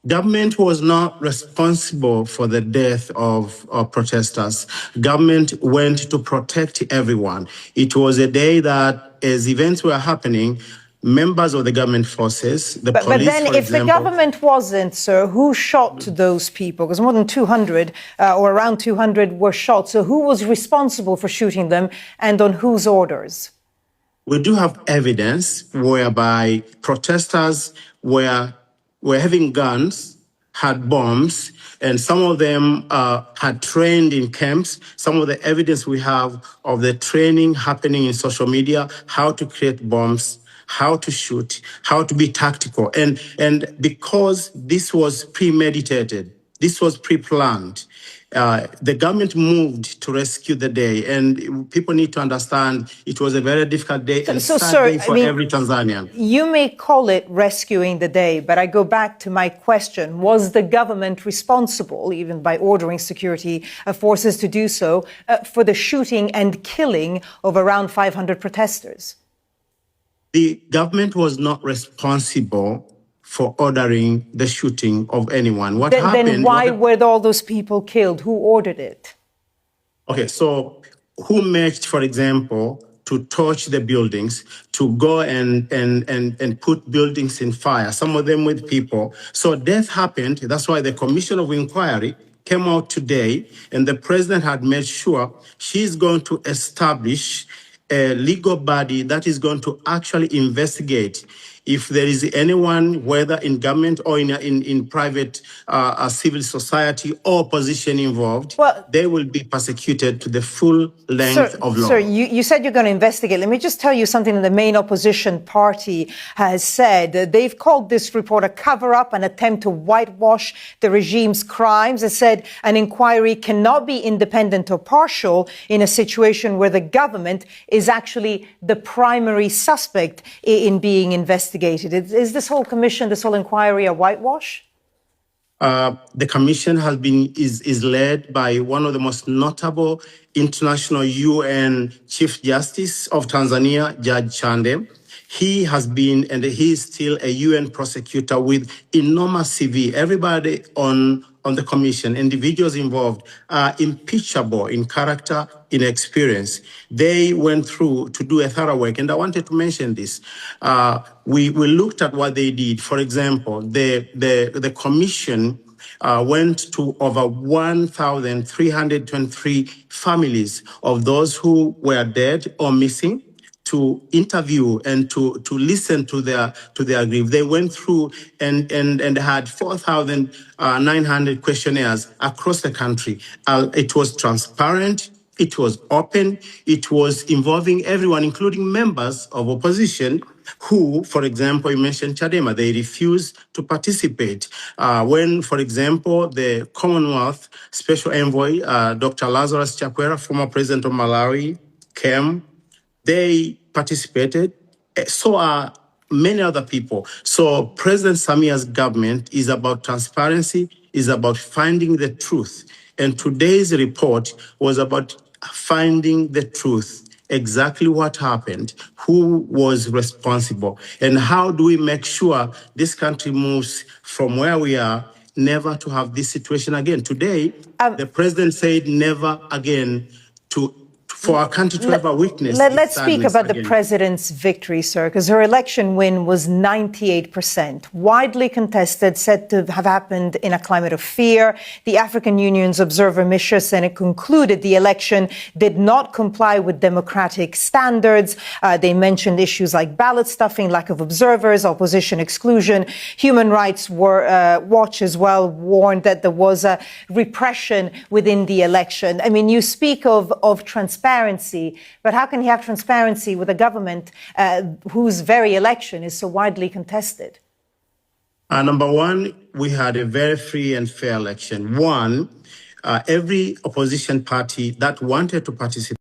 Government was not responsible for the death of protesters. Government went to protect everyone. It was a day that, as events were happening, members of the government forces, the police, but then, for if example, the government wasn't, sir, who shot those people? Because more than 200, or around 200, were shot. So who was responsible for shooting them, and on whose orders? We do have evidence whereby protesters were having guns, had bombs, and some of them had trained in camps. Some of the evidence we have of the training happening in social media, how to create bombs, how to shoot, how to be tactical. And because this was premeditated, this was pre-planned, the government moved to rescue the day, and people need to understand it was a very difficult day and sad day for every Tanzanian. You may call it rescuing the day, but I go back to my question. Was the government responsible, even by ordering security forces to do so, for the shooting and killing of around 500 protesters? The government was not responsible for ordering the shooting of anyone. Then why were all those people killed? Who ordered it? Okay, so who marched, for example, to torch the buildings, to go and put buildings in fire, some of them with people. So death happened. That's why the Commission of Inquiry came out today, and the president had made sure she's going to establish a legal body that is going to actually investigate if there is anyone, whether in government or in private civil society or opposition involved, they will be persecuted to the full length of law. Sir, you said you're going to investigate. Let me just tell you something that the main opposition party has said. They've called this report a cover-up, an attempt to whitewash the regime's crimes. They said an inquiry cannot be independent or partial in a situation where the government is actually the primary suspect in being investigated. Is this whole commission, this whole inquiry, a whitewash? The commission is led by one of the most notable international UN Chief Justice of Tanzania, Judge Chande. He has been, and he is still, a UN prosecutor with enormous CV. Everybody on the commission, individuals involved, are impeachable in character, in experience. They went through to do a thorough work, and I wanted to mention this. We looked at what they did. For example, the commission went to over 1,323 families of those who were dead or missing, to interview and to listen to their grief. They went through and had 4,900 questionnaires across the country. It was transparent. It was open. It was involving everyone, including members of opposition who, for example, you mentioned Chadema, they refused to participate. When, for example, the Commonwealth Special Envoy, Dr. Lazarus Chakwera, former president of Malawi, came, they participated. So are many other people. So President Samia's government is about transparency, is about finding the truth. And today's report was about finding the truth, exactly what happened, who was responsible, and how do we make sure this country moves from where we are, never to have this situation again. Today, the president said never again for our country to ever witness. Let's speak about the president's victory, sir, because her election win was 98%, widely contested, said to have happened in a climate of fear. The African Union's observer mission Senate concluded the election did not comply with democratic standards. They mentioned issues like ballot stuffing, lack of observers, opposition exclusion. Human Rights Watch as well warned that there was a repression within the election. I mean, you speak of transparency, but how can you have transparency with a government whose very election is so widely contested? Number one, we had a very free and fair election. Every opposition party that wanted to participate